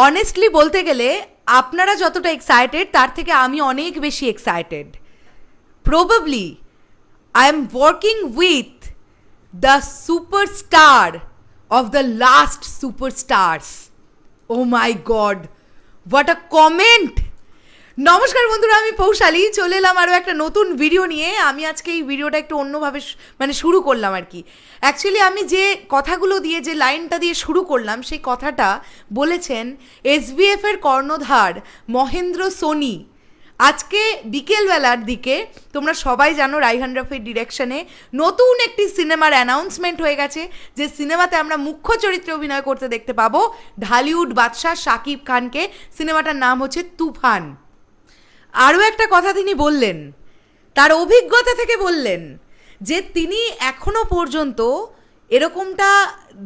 Honestly বলতে গেলে আপনারা যতটা এক্সাইটেড তার থেকে আমি অনেক বেশি excited. Probably I am working with the superstar of the last superstars. Oh my god, what a comment! নমস্কার বন্ধুরা, আমি পৌশালী চলে এলাম আরও একটা নতুন ভিডিও নিয়ে। আমি আজকে এই ভিডিওটা একটু অন্যভাবে শুরু করলাম আর কি। অ্যাকচুয়ালি আমি যে কথাগুলো দিয়ে, যে লাইনটা দিয়ে শুরু করলাম, সেই কথাটা বলেছেন এসবিএফ এর কর্ণধার মহেন্দ্র সোনি। আজকে বিকেলবেলার দিকে তোমরা সবাই জানো রাইহান রাফির ডিরেকশনে নতুন একটি সিনেমার অ্যানাউন্সমেন্ট হয়ে গেছে, যে সিনেমাতে আমরা মুখ্য চরিত্রে অভিনয় করতে দেখতে পাবো ঢালিউড বাদশাহ শাকিব খানকে। সিনেমাটার নাম হচ্ছে তুফান। আরও একটা কথা তিনি বললেন, তার অভিজ্ঞতা থেকে বললেন যে তিনি এখনো পর্যন্ত এরকমটা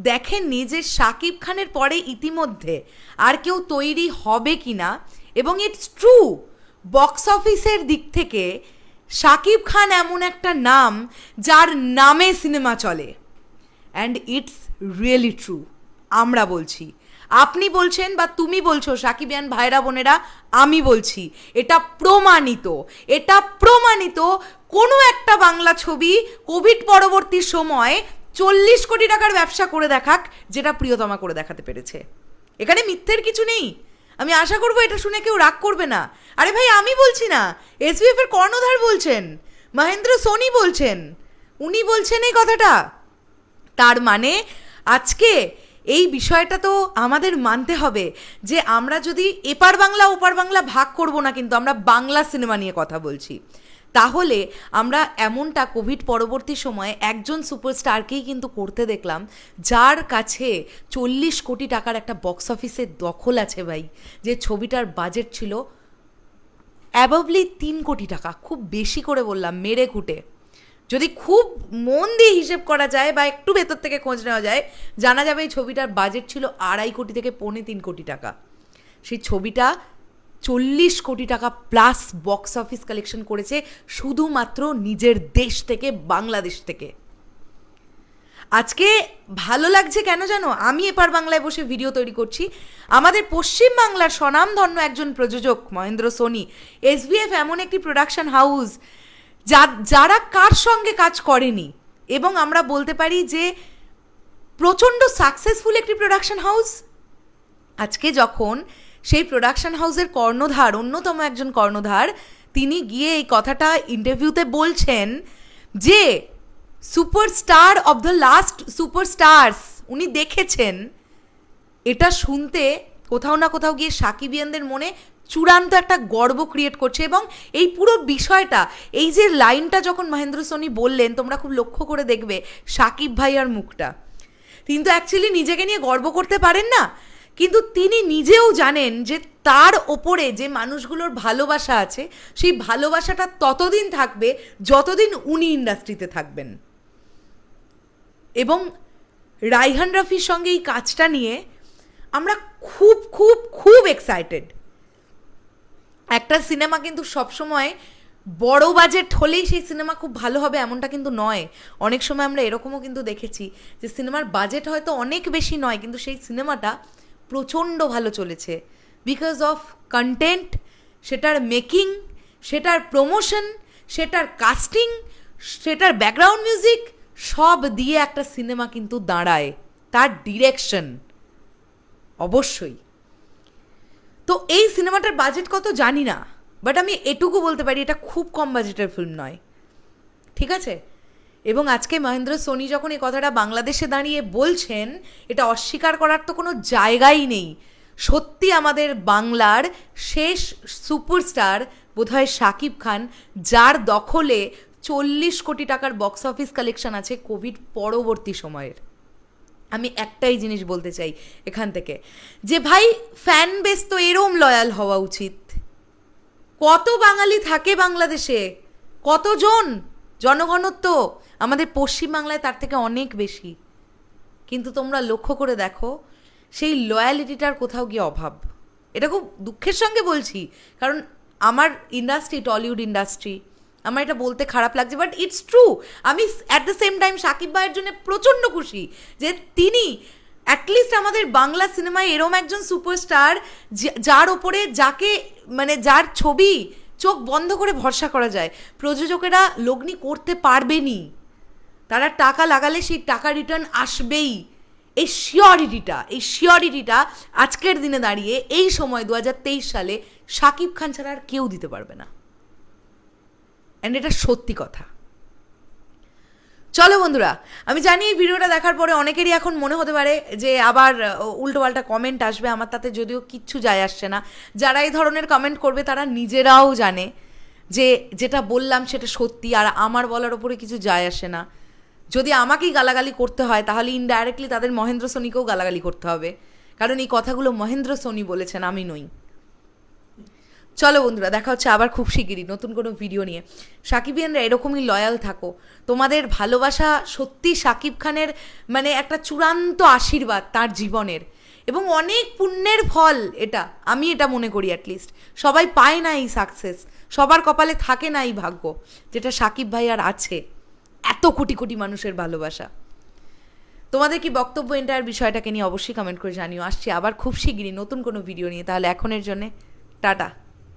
দেখেননি যে শাকিব খানের পরে ইতিমধ্যে আর কেউ তৈরি হবে কি না। এবং ইটস ট্রু, বক্স অফিসের দিক থেকে শাকিব খান এমন একটা নাম যার নামে সিনেমা চলে। And it's really true. আমরা বলছি, আপনি বলছেন বা তুমি বলছো সাকিবিয়ান ভাইরা বোনেরা, আমি বলছি এটা প্রমাণিত। এটা প্রমাণিত কোনো একটা বাংলা ছবি কোভিড পরবর্তী সময় 40 কোটি টাকার ব্যবসা করে দেখাক, যেটা প্রিয়তমা করে দেখাতে পেরেছে। এখানে মিথ্যের কিছু নেই। আমি আশা করবো এটা শুনে কেউ রাগ করবে না। আরে ভাই, আমি বলছি না, এসবিএফ এর কর্ণধার বলছেন, মহেন্দ্র সোনি বলছেন, উনি বলছেন এই কথাটা। তার মানে আজকে এই বিষয়টা তো আমাদের মানতে হবে যে আমরা যদি এপার বাংলা ওপার বাংলা ভাগ করব না, কিন্তু আমরা বাংলা সিনেমা নিয়ে কথা বলছি, তাহলে আমরা এমনটা কোভিড পরবর্তী সময়ে একজন সুপারস্টারকেই কিন্তু করতে দেখলাম, যার কাছে 40 কোটি টাকার একটা বক্স অফিসের দখল আছে ভাই। যে ছবিটার বাজেট ছিল অ্যাবভলি 3 কোটি টাকা, খুব বেশি করে বললাম মেরে খুঁটে। যদি খুব মন দিয়ে হিসেব করা যায় বা একটু ভেতর থেকে খোঁজ নেওয়া যায়, জানা যাবে এই ছবিটার বাজেট ছিল 2.5 কোটি থেকে 3.25 কোটি টাকা। সেই ছবিটা 40 কোটি টাকা প্লাস বক্স অফিস কালেকশন করেছে শুধুমাত্র নিজের দেশ থেকে, বাংলাদেশ থেকে। আজকে ভালো লাগছে কেন জানো? আমি এপার বাংলায় বসে ভিডিও তৈরি করছি, আমাদের পশ্চিম বাংলার স্বনামধন্য একজন প্রযোজক মহেন্দ্র সোনি, এসবিএফ এমন একটি প্রোডাকশন হাউস যারা কার সঙ্গে কাজ করেনি, এবং আমরা বলতে পারি যে প্রচণ্ড সাকসেসফুল একটি প্রোডাকশন হাউস। আজকে যখন সেই প্রোডাকশন হাউসের কর্ণধার, অন্যতম একজন কর্ণধার, তিনি গিয়ে এই কথাটা ইন্টারভিউতে বলছেন যে superstar of the last superstars উনি দেখেছেন, এটা শুনতে কোথাও না কোথাও গিয়ে সাকিবিয়ানদের মনে চূড়ান্ত একটা গর্ব ক্রিয়েট করছে। এবং এই পুরো বিষয়টা, এই যে লাইনটা যখন মহেন্দ্র সোনি বললেন, তোমরা খুব লক্ষ্য করে দেখবে সাকিব ভাইয়ার মুখটা। তিনি তো অ্যাকচুয়ালি নিজেকে নিয়ে গর্ব করতে পারেন না, কিন্তু তিনি নিজেও জানেন যে তার ওপরে যে মানুষগুলোর ভালোবাসা আছে, সেই ভালোবাসাটা ততদিন থাকবে যতদিন উনি ইন্ডাস্ট্রিতে থাকবেন। এবং রাইহান রাফির সঙ্গে এই কাজটা নিয়ে আমরা খুব খুব খুব এক্সাইটেড। একটা সিনেমা কিন্তু সবসময় বড় বাজেট হলেই সেই সিনেমা খুব ভালো হবে এমনটা কিন্তু নয়। অনেক সময় আমরা এরকমও কিন্তু দেখেছি যে সিনেমার বাজেট হয়তো অনেক বেশি নয়, কিন্তু সেই সিনেমাটা প্রচণ্ড ভালো চলেছে বিকজ অফ কন্টেন্ট, সেটার মেকিং, সেটার প্রমোশন, সেটার কাস্টিং, সেটার ব্যাকগ্রাউন্ড মিউজিক, সব দিয়ে একটা সিনেমা কিন্তু দাঁড়ায়। তার ডিরেকশন অবশ্যই। তো এই সিনেমাটার বাজেট কত জানি না, বাট আমি এটুকু বলতে পারি এটা খুব কম বাজেটের ফিল্ম নয়, ঠিক আছে? এবং আজকে মহেন্দ্র সোনি যখন এই কথাটা বাংলাদেশে দাঁড়িয়ে বলছেন, এটা অস্বীকার করার তো কোনো জায়গাই নেই। সত্যি আমাদের বাংলার শেষ সুপারস্টার বোধহয় শাকিব খান, যার দখলে 40 কোটি টাকার বক্স অফিস কালেকশন আছে কোভিড পরবর্তী সময়ের। আমি একটাই জিনিস বলতে চাই এখান থেকে, যে ভাই ফ্যান বেস তো এরম লয়াল হওয়া উচিত। কত বাঙালি থাকে বাংলাদেশে, কতজন জনঘনত্ব, আমাদের পশ্চিমবাংলায় তার থেকে অনেক বেশি। কিন্তু তোমরা লক্ষ্য করে দেখো সেই লয়ালিটিটার কোথাও গিয়ে অভাব। এটা খুব দুঃখের সঙ্গে বলছি, কারণ আমার ইন্ডাস্ট্রি টলিউড ইন্ডাস্ট্রি, আমার এটা বলতে খারাপ লাগছে, বাট ইটস ট্রু। আমি at the same time Shakib ভাইয়ের জন্য প্রচণ্ড খুশি যে তিনি অ্যাটলিস্ট আমাদের বাংলা সিনেমায় এরম একজন সুপারস্টার যার ওপরে যাকে মানে যার ছবি চোখ বন্ধ করে ভরসা করা যায়, প্রযোজকেরা লগ্নি করতে পারবেনই, তারা টাকা লাগালে সেই টাকা রিটার্ন আসবেই। এই শিওরিটিটা আজকের দিনে দাঁড়িয়ে এই সময় 2023 সালে শাকিব খান ছাড়া আর কেউ দিতে পারবে না, অ্যান্ড এটা সত্যি কথা। চলো বন্ধুরা, আমি জানি এই ভিডিওটা দেখার পরে অনেকেরই এখন মনে হতে পারে যে আবার উল্টোপাল্টা কমেন্ট আসবে, আমার তাতে যদিও কিচ্ছু যায় আসছে না। যারা এই ধরনের কমেন্ট করবে তারা নিজেরাও জানে যে যেটা বললাম সেটা সত্যি, আর আমার বলার ওপরে কিছু যায় আসে না। যদি আমাকেই গালাগালি করতে হয় তাহলে ইনডাইরেক্টলি তাদের মহেন্দ্র সোনিকেও গালাগালি করতে হবে, কারণ এই কথাগুলো মহেন্দ্র সোনি বলেছেন, আমি নই। চলো বন্ধুরা, দেখা হচ্ছে আবার খুব শিগগিরই নতুন কোনো ভিডিও নিয়ে। সাকিবিয়ানরা এরকমই লয়াল থাকো, তোমাদের ভালোবাসা সত্যি শাকিব খানের মানে একটা চূড়ান্ত আশীর্বাদ তার জীবনের, এবং অনেক পুণ্যের ফল এটা, আমি এটা মনে করি। অ্যাটলিস্ট সবাই পায় না এই সাকসেস, সবার কপালে থাকে না এই ভাগ্য যেটা সাকিব ভাই আর আছে, এত কোটি কোটি মানুষের ভালোবাসা। তোমাদের কি বক্তব্য এন্টায়ার বিষয়টাকে নিয়ে অবশ্যই কমেন্ট করে জানিও। আসছি আবার খুব শিগগিরই নতুন কোনো ভিডিও নিয়ে, তাহলে এখনের জন্যে টাটা।